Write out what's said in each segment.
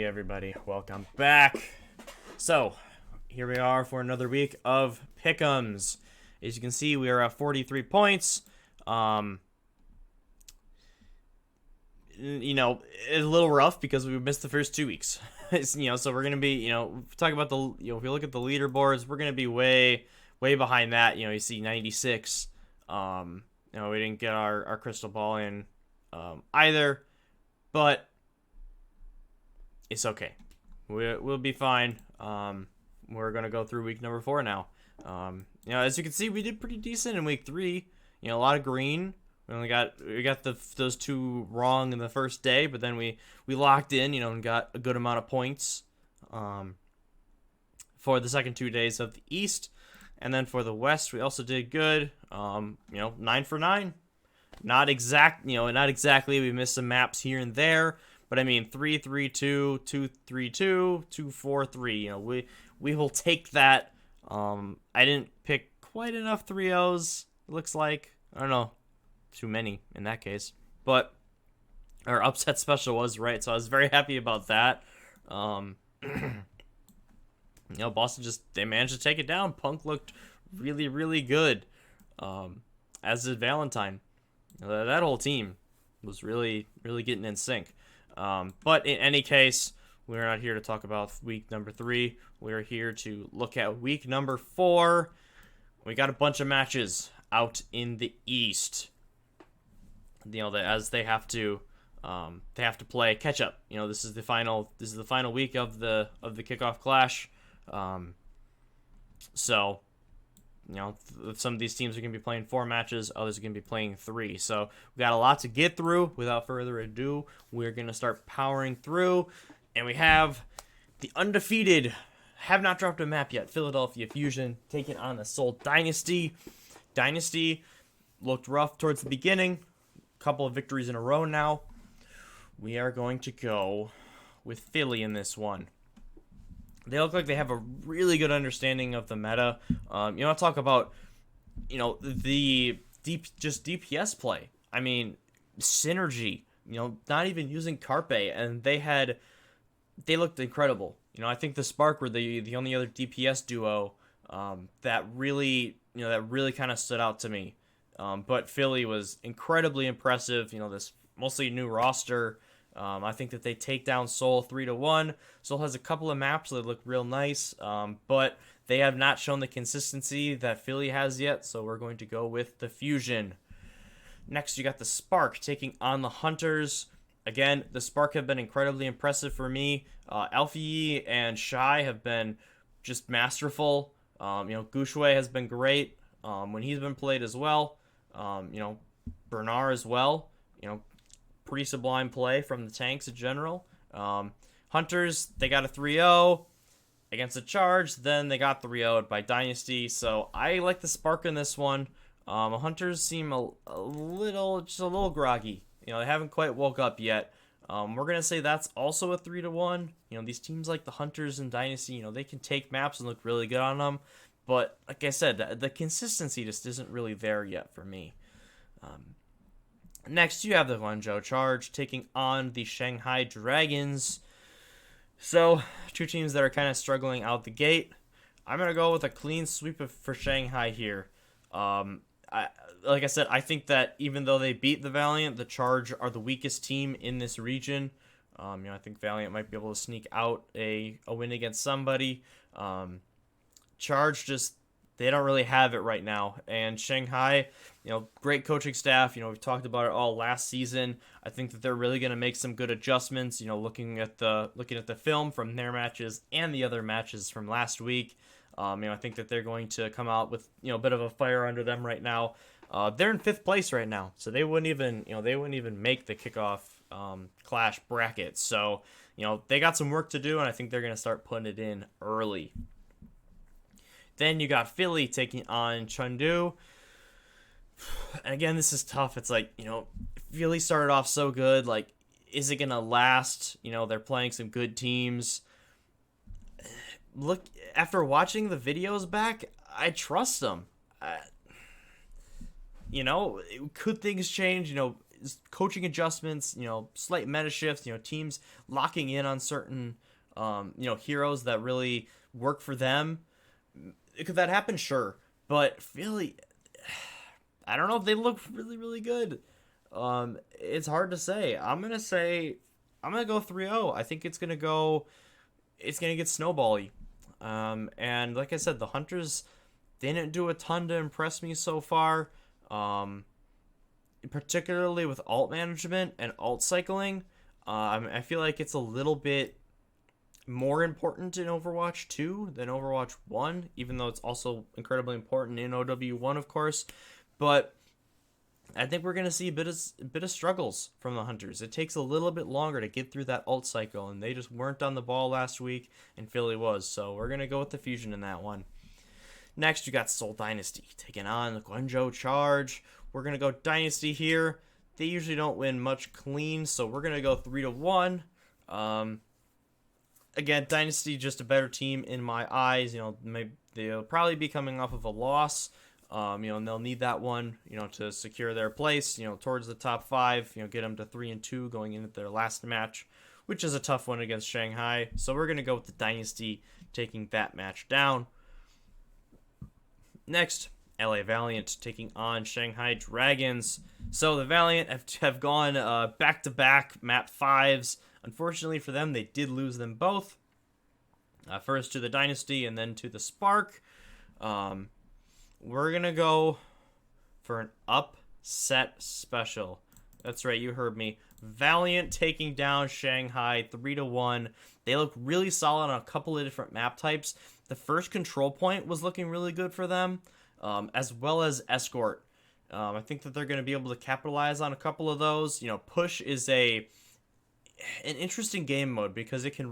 Hey everybody, welcome back. So, here we are for another week of Pick'ems. As you can see, we are at 43 points. It's a little rough because we missed the first 2 weeks. So we're gonna be, talk about the, if you look at the leaderboards, we're gonna be way behind that. You see 96. We didn't get our crystal ball in either, but it's okay. We'll be fine. We're gonna go through week number 4 now. As you can see, we did pretty decent in week 3. A lot of green. We got those 2 wrong in the first day, but then we locked in, and got a good amount of points for the second 2 days of the East. And then for the West, we also did good. 9 for 9. Not exactly. We missed some maps here and there, but I mean 3-3-2, 2-3-2, 2-4-3. We will take that. I didn't pick quite enough 3-0s. Looks like, I don't know, too many in that case. But our upset special was right, so I was very happy about that. Boston they managed to take it down. Punk looked really, really good. As did Valentine. That whole team was really, really getting in sync. But in any case, we're not here to talk about week number 3. We're here to look at week number 4. We got a bunch of matches out in the East. As they have to play catch up. This is the final week of the kickoff clash. So some of these teams are going to be playing 4 matches, others are going to be playing 3. So we got a lot to get through. Without further ado, we're going to start powering through. And we have the undefeated, have not dropped a map yet, Philadelphia Fusion taking on the Seoul Dynasty. Dynasty looked rough towards the beginning. A couple of victories in a row now. We are going to go with Philly in this one. They look like they have a really good understanding of the meta. I'll talk about, the DPS play. I mean, synergy. Not even using Carpe, and they looked incredible. I think the Spark were the only other DPS duo that really kind of stood out to me. But Philly was incredibly impressive. This mostly new roster. I think that they take down Seoul 3-1. Seoul has a couple of maps that look real nice, but they have not shown the consistency that Philly has yet, so we're going to go with the Fusion. Next, you got the Spark taking on the Hunters. Again, the Spark have been incredibly impressive for me. Alfie and Shy have been just masterful. Goushue has been great when he's been played as well. Bernard as well. Pretty sublime play from the tanks in general. Hunters, they got a 3-0 against the Charge. Then they got 3-0'd by Dynasty. So I like the Spark in this one. Hunters seem a little groggy. They haven't quite woke up yet. We're going to say that's also a 3-1. These teams like the Hunters and Dynasty, they can take maps and look really good on them. But like I said, the consistency just isn't really there yet for me. Next, you have the Guangzhou Charge taking on the Shanghai Dragons. So, 2 teams that are kind of struggling out the gate. I'm going to go with a clean sweep for Shanghai here. Like I said, I think that even though they beat the Valiant, the Charge are the weakest team in this region. I think Valiant might be able to sneak out a win against somebody. Charge they don't really have it right now. And Shanghai, great coaching staff. We've talked about it all last season. I think that they're really going to make some good adjustments. Looking at the film from their matches and the other matches from last week. I think that they're going to come out with a bit of a fire under them right now. They're in 5th place right now, so they wouldn't even make the kickoff clash bracket. So they got some work to do, and I think they're going to start putting it in early. Then you got Philly taking on Chengdu. And again, this is tough. It's like, Philly started off so good. Like, is it going to last? They're playing some good teams. Look, after watching the videos back, I trust them. Could things change? coaching adjustments, slight meta shifts, teams locking in on certain, heroes that really work for them. Could that happen? Sure. But Philly, I don't know if they look really, really good. It's hard to say. I'm going to go 3-0. I think it's going to get snowbally. And like I said, the Hunters didn't do a ton to impress me so far. Particularly with alt management and alt cycling. I feel like it's a little bit more important in Overwatch 2 than Overwatch 1, even though it's also incredibly important in OW1, of course. But I think we're going to see a bit of struggles from the Hunters. It takes a little bit longer to get through that alt cycle, and they just weren't on the ball last week, and Philly was. So we're going to go with the Fusion in that one. Next, you got Seoul Dynasty taking on the Guangzhou Charge. We're going to go Dynasty here. They usually don't win much clean, so we're going to go 3-1. Again, Dynasty just a better team in my eyes. They'll probably be coming off of a loss. And they'll need that one, to secure their place, towards the top 5, get them to 3-2 going into their last match, which is a tough one against Shanghai. So we're going to go with the Dynasty taking that match down. Next, LA Valiant taking on Shanghai Dragons. So the Valiant have gone back-to-back map 5s. Unfortunately for them, they did lose them both. First to the Dynasty and then to the Spark. We're going to go for an upset special. That's right, you heard me. Valiant taking down Shanghai 3-1. They look really solid on a couple of different map types. The first control point was looking really good for them, as well as Escort. I think that they're going to be able to capitalize on a couple of those. Push is an interesting game mode because it can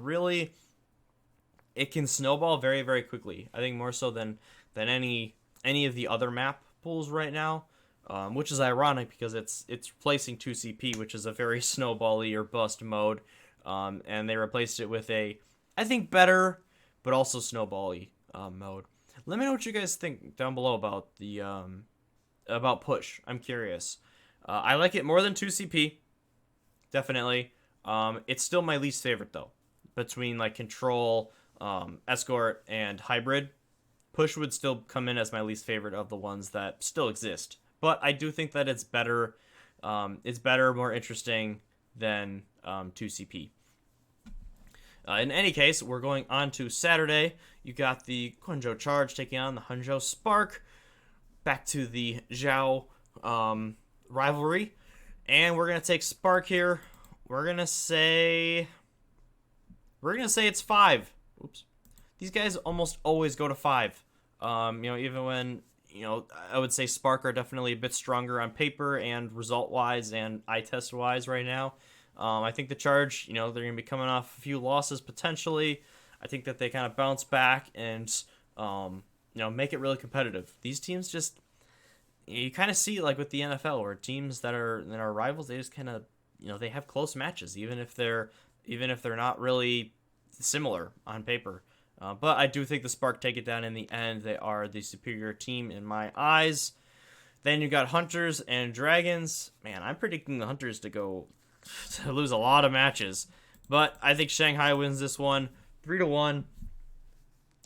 snowball very, very quickly. I think more so than any of the other map pools right now, which is ironic because it's replacing 2CP, which is a very snowbally or bust mode, and they replaced it with a, I think, better but also snowbally mode. Let me know what you guys think down below about the about Push. I'm curious. I like it more than 2CP, definitely. It's still my least favorite though, between like Control, Escort, and Hybrid. Push would still come in as my least favorite of the ones that still exist. But I do think that it's better, more interesting than 2CP. In any case, we're going on to Saturday. You got the Guangzhou Charge taking on the Hangzhou Spark. Back to the Zhao rivalry. And we're going to take Spark here. We're going to say it's 5. Oops. These guys almost always go to 5. Even when, I would say Spark are definitely a bit stronger on paper and result-wise and eye test-wise right now. I think the Charge, they're going to be coming off a few losses potentially. I think that they kind of bounce back and, make it really competitive. These teams just, you kind of see like with the NFL where teams that are rivals, they just kind of, they have close matches, even if they're not really similar on paper. But I do think the Spark take it down in the end. They are the superior team in my eyes. Then you got Hunters and Dragons. Man, I'm predicting the Hunters to lose a lot of matches. But I think Shanghai wins this one 3-1.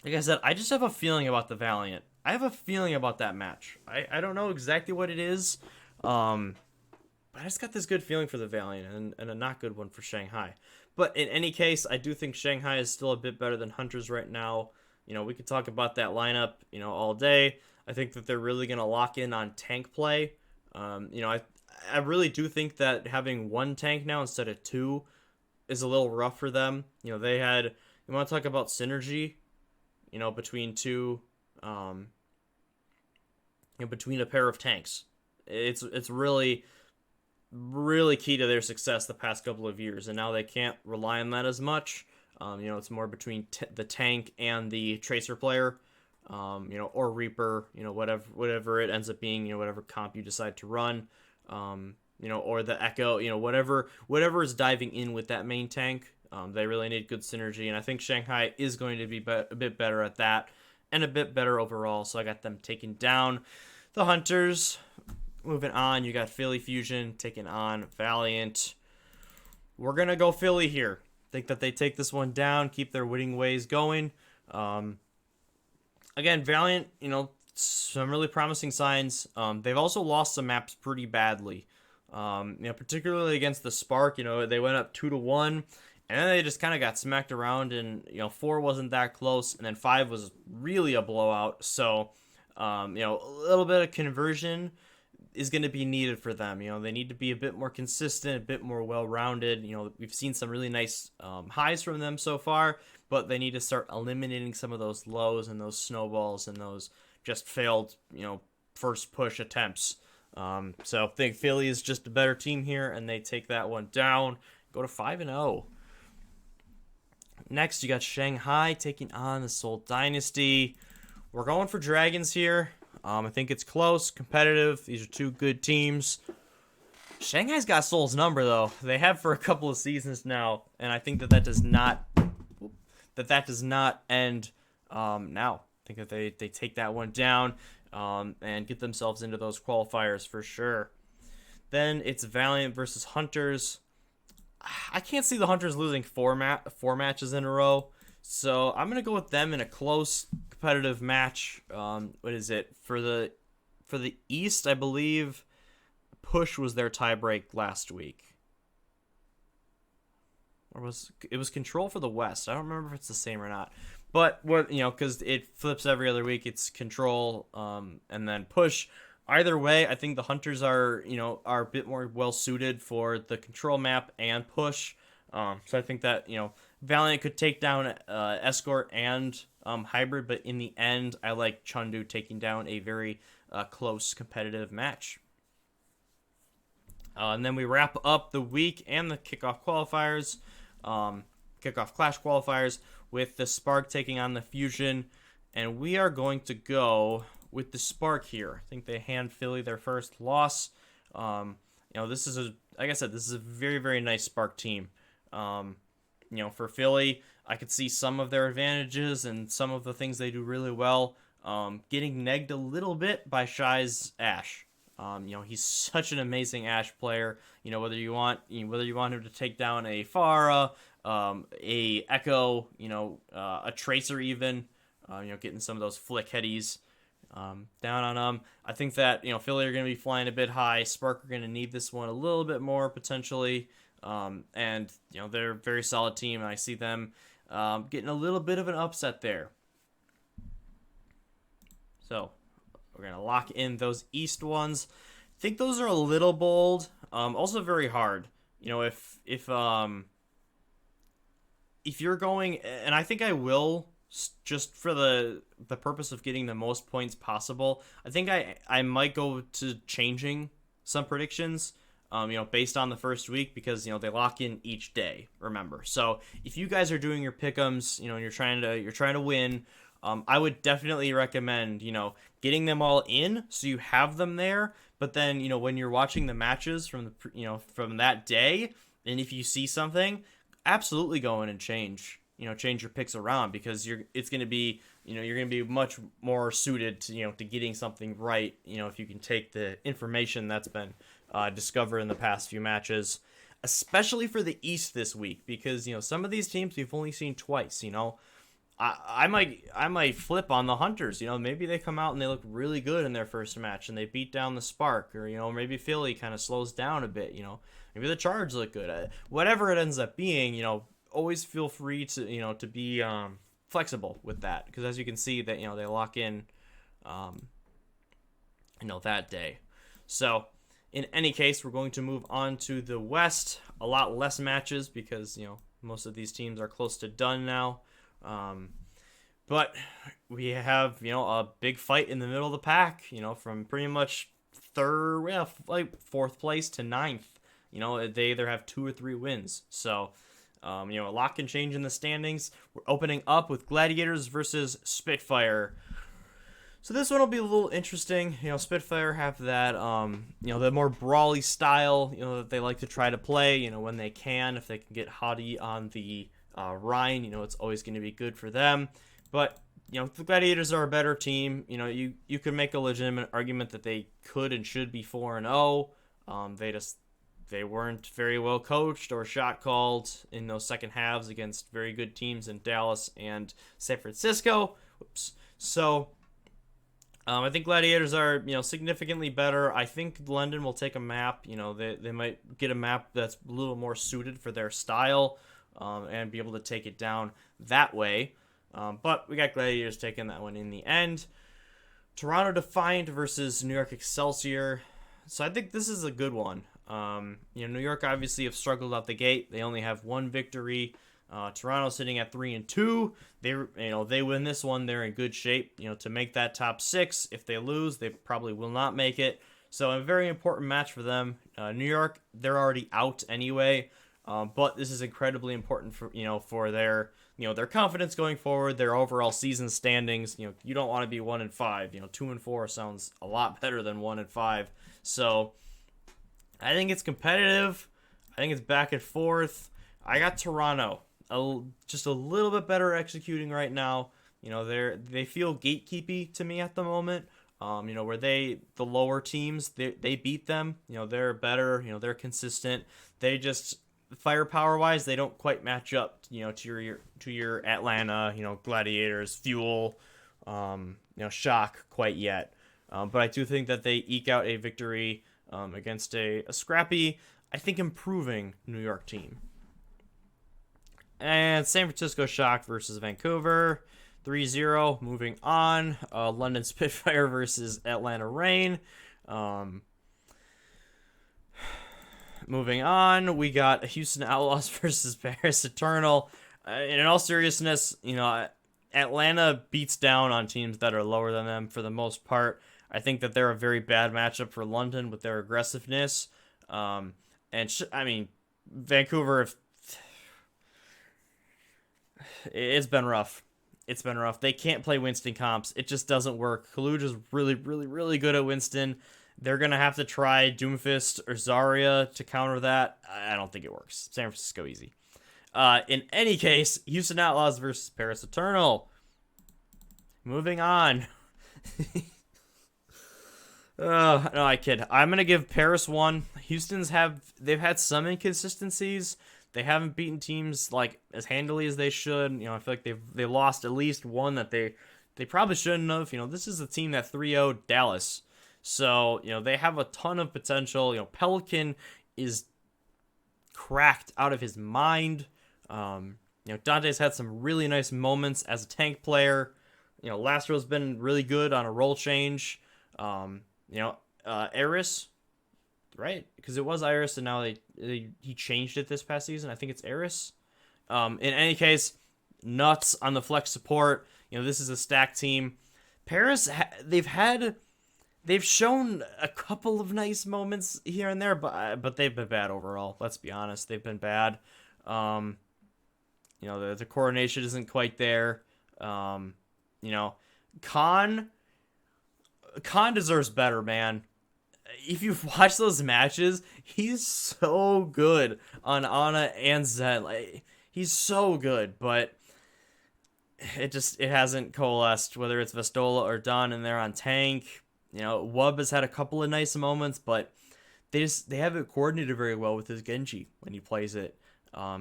Like I said, I just have a feeling about the Valiant. I have a feeling about that match. I don't know exactly what it is. But I just got this good feeling for the Valiant and a not good one for Shanghai. But in any case, I do think Shanghai is still a bit better than Hunters right now. We could talk about that lineup, all day. I think that they're really going to lock in on tank play. I really do think that having one tank now instead of 2 is a little rough for them. You want to talk about synergy, between two, between a pair of tanks. It's really key to their success the past couple of years, and now they can't rely on that as much. It's more between the tank and the tracer player, or Reaper, whatever it ends up being, whatever comp you decide to run, or the Echo, whatever is diving in with that main tank. They really need good synergy, and I think Shanghai is going to be a bit better at that, and a bit better overall, so I got them taking down the Hunters. moving on, you got Philly Fusion taking on Valiant. We're going to go Philly here. Think that they take this one down, keep their winning ways going. Again, Valiant, some really promising signs. They've also lost some maps pretty badly. Particularly against the Spark, they went up 2-1, and then they just kind of got smacked around, and 4 wasn't that close, and then 5 was really a blowout. So, a little bit of conversion is going to be needed for them. They need to be a bit more consistent, a bit more well-rounded. We've seen some really nice highs from them so far, but they need to start eliminating some of those lows and those snowballs and those just failed, first push attempts. So I think Philly is just a better team here, and they take that one down, go to 5-0. Next, you got Shanghai taking on the Seoul Dynasty. We're going for Dragons here. I think it's close, competitive. These are two good teams. Shanghai's got Seoul's number, though. They have for a couple of seasons now, and I think that does not end now. I think that they take that one down and get themselves into those qualifiers for sure. Then it's Valiant versus Hunters. I can't see the Hunters losing four matches in a row, so I'm gonna go with them in a close competitive match. What is it for the East? I believe Push was their tiebreak last week, or was Control for the West? I don't remember if it's the same or not. But what because it flips every other week. It's Control, and then Push. Either way, I think the Hunters are a bit more well suited for the Control map and Push. So I think that Valiant could take down Escort and Hybrid, but in the end, I like Chengdu taking down a very close competitive match. And then we wrap up the week and the kickoff qualifiers, kickoff Clash qualifiers, with the Spark taking on the Fusion, and we are going to go with the Spark here. I think they hand Philly their first loss. This is like I said, this is a very, very nice Spark team. For Philly, I could see some of their advantages and some of the things they do really well. Getting negged a little bit by Shy's Ashe. He's such an amazing Ashe player. Whether you want him to take down a Pharah, a Echo, a Tracer even, getting some of those flick headies down on them. I think that Philly are going to be flying a bit high. Spark are going to need this one a little bit more potentially, and they're a very solid team. And I see them getting a little bit of an upset there. So we're going to lock in those East ones. I think those are a little bold. Also very hard. If you're going, and I think I will, just for the purpose of getting the most points possible, I think I might go to changing some predictions, based on the first week, because they lock in each day. Remember, so if you guys are doing your pick'ems, and you're trying to win, I would definitely recommend getting them all in so you have them there. But then when you're watching the matches from from that day, and if you see something, absolutely go in and change your picks around, because it's going to be you're going to be much more suited to getting something right, if you can take the information that's been discovered in the past few matches, especially for the East this week, because some of these teams we've only seen twice. I might flip on the Hunters. Maybe they come out and they look really good in their first match and they beat down the Spark, or maybe Philly kind of slows down a bit. Maybe the Charge look good. Whatever it ends up being, always feel free to to be flexible with that, because as you can see that they lock in that day. So in any case, we're going to move on to the West. A lot less matches because most of these teams are close to done now. But we have a big fight in the middle of the pack, from pretty much fourth place to ninth. They either have 2 or 3 wins. So a lot can change in the standings. We're opening up with Gladiators versus Spitfire. So this one will be a little interesting. Spitfire have that the more brawly style that they like to try to play when they can. If they can get hottie on the Rhine, it's always going to be good for them. But the Gladiators are a better team. You could make a legitimate argument that they could and should be 4-0. They weren't very well coached or shot called in those second halves against very good teams in Dallas and San Francisco. So I think Gladiators are significantly better. I think London will take a map. They might get a map that's a little more suited for their style, and be able to take it down that way. But we got Gladiators taking that one in the end. Toronto Defiant versus New York Excelsior. So I think this is a good one. New York obviously have struggled out the gate. They only have one victory. Toronto sitting at 3-2. They win this one, they're in good shape. To make that top 6. If they lose, they probably will not make it. So a very important match for them. New York, they're already out anyway. But this is incredibly important for their their confidence going forward, their overall season standings. You don't want to be 1-5. 2-4 sounds a lot better than 1-5. So I think it's competitive. I think it's back and forth. I got Toronto just a little bit better executing right now. They feel gatekeepy to me at the moment. Where the lower teams, they beat them. They're better. They're consistent. They just firepower wise, they don't quite match up. To your Atlanta. Gladiators, Fuel, Shock quite yet. But I do think that they eke out a victory against a scrappy, I think, improving New York team. And San Francisco Shock versus Vancouver, 3-0. Moving on, London Spitfire versus Atlanta Reign. Moving on, we got Houston Outlaws versus Paris Eternal. In all seriousness, Atlanta beats down on teams that are lower than them for the most part. I think that they're a very bad matchup for London with their aggressiveness. Vancouver, it's been rough. They can't play Winston comps. It just doesn't work. Kaluj is really, really, really good at Winston. They're going to have to try Doomfist or Zarya to counter that. I don't think it works. San Francisco easy. In any case, Houston Outlaws versus Paris Eternal. Moving on. No, I kid. I'm going to give Paris 1. They've had some inconsistencies. They haven't beaten teams as handily as they should. I feel like they lost at least one that they probably shouldn't have. This is a team that 3-0'd Dallas. So, they have a ton of potential. Pelican is cracked out of his mind. Dante's had some really nice moments as a tank player. Lastro's been really good on a role change. Eris, right? Because it was Iris, and now he changed it this past season. I think it's Eris. In any case, nuts on the flex support. This is a stacked team. Paris, they've shown a couple of nice moments here and there, but they've been bad overall. Let's be honest, they've been bad. The coordination isn't quite there. Khan deserves better, man. If you've watched those matches, he's so good on Ana and Zen. He's so good, but it hasn't coalesced, whether it's Vestola or Don and they're on tank. Wub has had a couple of nice moments, but they haven't coordinated very well with his Genji when he plays it.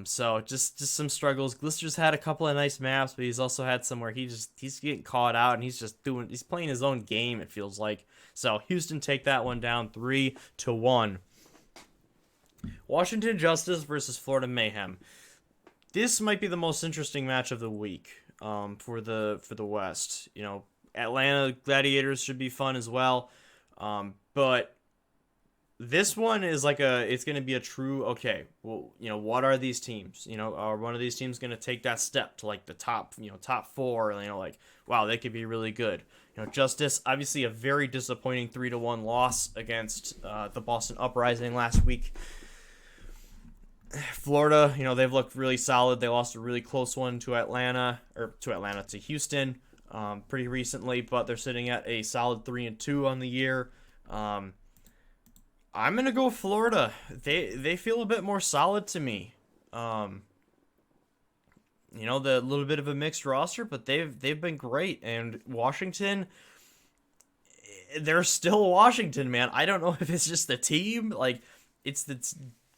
So just some struggles. Glister's had a couple of nice maps, but he's also had some where he's getting caught out and he's playing his own game, it feels like. So Houston take that one down 3-1. Washington Justice versus Florida Mayhem. This might be the most interesting match of the week for the West. Atlanta Gladiators should be fun as well. But this one is it's going to be a true, okay, well, what are these teams? Are one of these teams going to take that step to the top 4? Wow, they could be really good. Justice, obviously a very disappointing 3-1 loss against the Boston Uprising last week. Florida, they've looked really solid. They lost a really close one to Houston pretty recently, but they're sitting at a solid 3-2 on the year. I'm going to go Florida. They feel a bit more solid to me. the little bit of a mixed roster, but they've been great. And Washington, they're still Washington, man. I don't know if it's just the team. Like,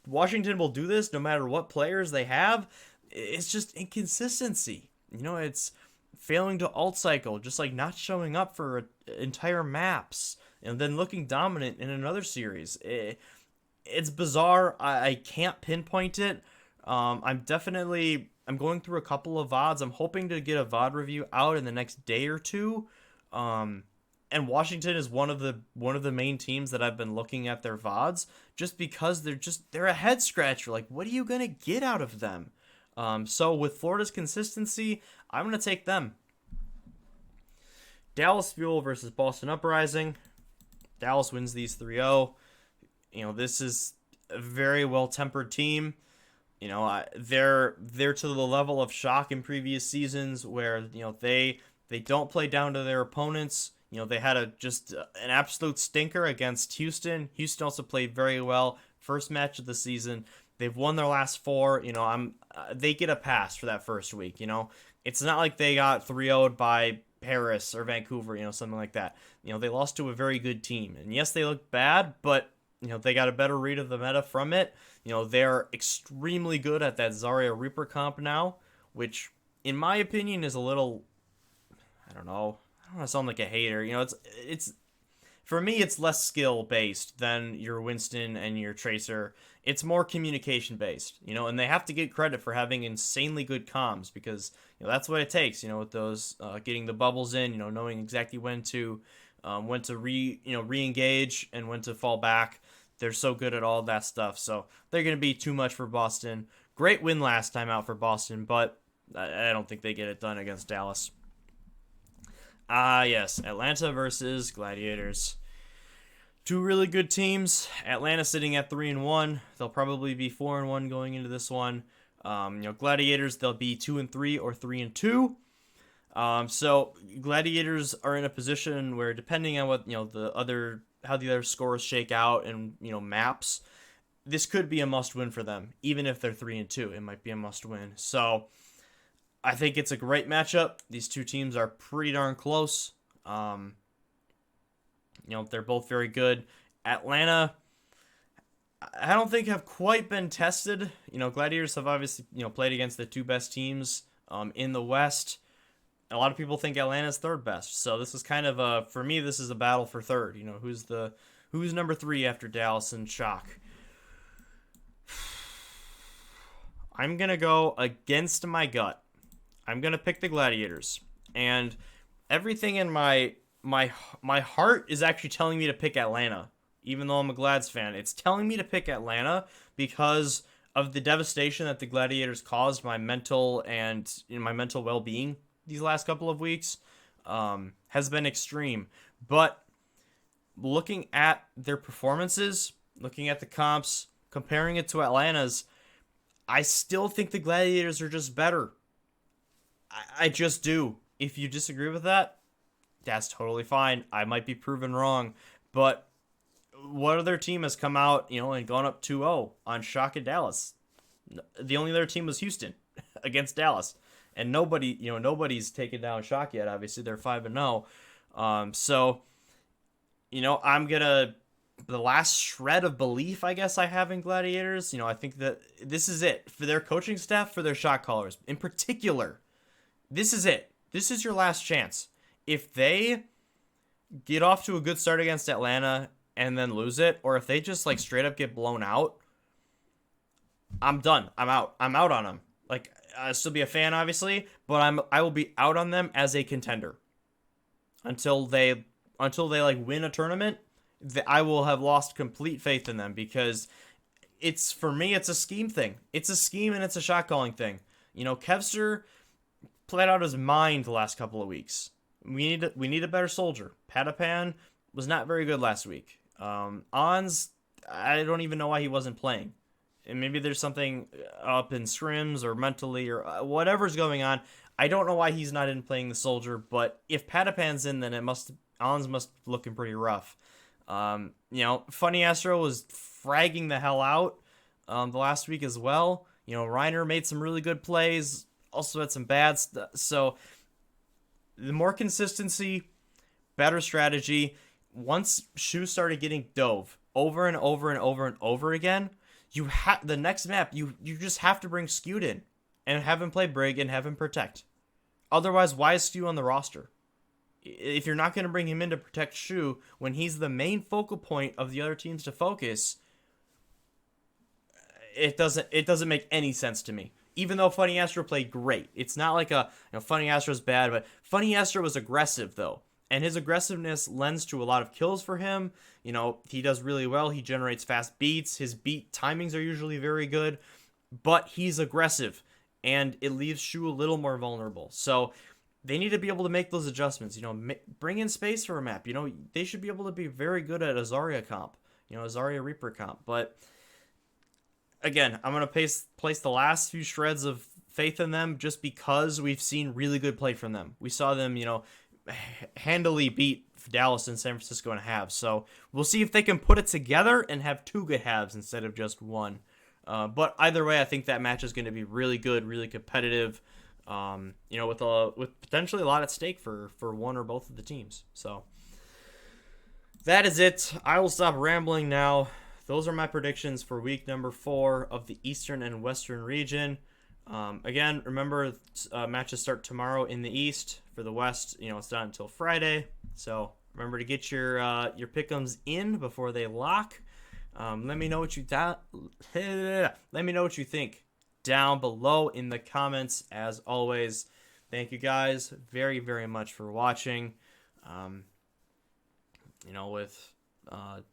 Washington will do this no matter what players they have. It's just inconsistency. It's failing to alt cycle, just like not showing up for entire maps, and then looking dominant in another series. It's bizarre. I can't pinpoint it. I'm going through a couple of VODs. I'm hoping to get a VOD review out in the next day or two. And Washington is one of the main teams that I've been looking at their VODs, just because they're a head scratcher. Like, what are you gonna get out of them? So with Florida's consistency, I'm gonna take them. Dallas Fuel versus Boston Uprising. Dallas wins these 3-0. This is a very well-tempered team. They're to the level of shock in previous seasons where they don't play down to their opponents. They had an absolute stinker against Houston. Houston also played very well. First match of the season. They've won their last 4. They get a pass for that first week. It's not like they got 3-0'd by Paris or Vancouver, something like that. They lost to a very good team. And yes, they look bad, but they got a better read of the meta from it. They're extremely good at that Zarya Reaper comp now, which in my opinion is a little, I don't know. I don't want to sound like a hater. It's for me, it's less skill based than your Winston and your Tracer. It's more communication based, and they have to get credit for having insanely good comms, because that's what it takes, with those getting the bubbles in, knowing exactly when to re-engage and when to fall back. They're so good at all that stuff. So they're going to be too much for Boston. Great win last time out for Boston, but I don't think they get it done against Dallas. Yes, Atlanta versus Gladiators. Two really good teams. Atlanta sitting at 3-1. They'll probably be 4-1 going into this one. Gladiators, they'll be 2-3 or 3-2. So Gladiators are in a position where, depending on what how the other scores shake out and maps, this could be a must-win for them. Even if they're 3-2, it might be a must-win. So I think it's a great matchup. These two teams are pretty darn close. They're both very good. Atlanta, I don't think have quite been tested. Gladiators have obviously played against the two best teams in the West. A lot of people think Atlanta's third best. So this is kind of for me, this is a battle for third. Who's number 3 after Dallas and Shock? I'm gonna go against my gut. I'm gonna pick the Gladiators, and everything in my heart is actually telling me to pick Atlanta. Even though I'm a Glads fan, it's telling me to pick Atlanta because of the devastation that the Gladiators caused my mental and my mental well-being these last couple of weeks has been extreme. But looking at their performances, looking at the comps, comparing it to Atlanta's, I still think the Gladiators are just better. I just do. If you disagree with that, that's totally fine. I might be proven wrong. But what other team has come out, and gone up 2-0 on Shock and Dallas? The only other team was Houston against Dallas. And nobody's taken down Shock yet. Obviously, they're 5-0. So, I'm gonna, the last shred of belief I guess I have in Gladiators. I think that this is it for their coaching staff, for their shot callers in particular. This is it. This is your last chance. If they get off to a good start against Atlanta and then lose it, or if they just straight up get blown out, I'm done. I'm out on them. I'll still be a fan, obviously, but I will be out on them as a contender until they win a tournament. I will have lost complete faith in them, because for me it's a scheme thing. It's a scheme and it's a shot calling thing. Kevster played out his mind the last couple of weeks. We need a better soldier. Patapan was not very good last week. Ons, I don't even know why he wasn't playing. And maybe there's something up in scrims or mentally or whatever's going on. I don't know why he's not in playing the soldier, but if Patapan's in, then Ons must be looking pretty rough. Funny Astro was fragging the hell out the last week as well. Reiner made some really good plays. also had some bad stuff. So the more consistency, better strategy. Once Shu started getting dove over and over and over and over again, you have the next map. You just have to bring Skewed in and have him play Brig and have him protect. Otherwise, why is Skew on the roster? If you're not going to bring him in to protect Shu when he's the main focal point of the other teams to focus, it doesn't make any sense to me. Even though Funny Astro played great, it's not like Funny Astro's bad, but Funny Astro was aggressive though, and his aggressiveness lends to a lot of kills for him. He does really well. He generates fast beats. His beat timings are usually very good, but he's aggressive, and it leaves Shu a little more vulnerable. So they need to be able to make those adjustments. Bring in space for a map. They should be able to be very good at a Zarya comp, a Zarya Reaper comp. But again, I'm going to place the last few shreds of faith in them just because we've seen really good play from them. We saw them, handily beat Dallas and San Francisco in halves. So we'll see if they can put it together and have 2 good halves instead of just one. But either way, I think that match is going to be really good, really competitive. With potentially a lot at stake for one or both of the teams. So that is it. I will stop rambling now. Those are my predictions for week number 4 of the Eastern and Western region. Again, remember, matches start tomorrow in the East. For the West, it's not until Friday. So remember to get your pick'ems in before they lock. Let me know what you think down below in the comments. As always, thank you guys very, very much for watching.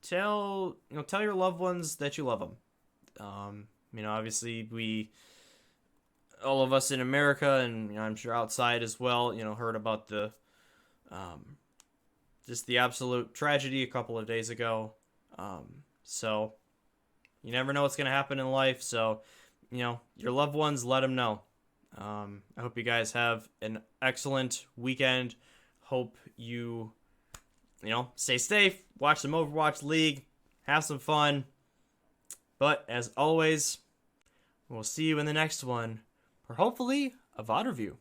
Tell your loved ones that you love them. Obviously all of us in America, and I'm sure outside as well, heard about the just the absolute tragedy a couple of days ago. So you never know what's going to happen in life. So, your loved ones, let them know. I hope you guys have an excellent weekend. Hope you, stay safe, watch some Overwatch League, have some fun. But as always, we'll see you in the next one for hopefully a VOD review.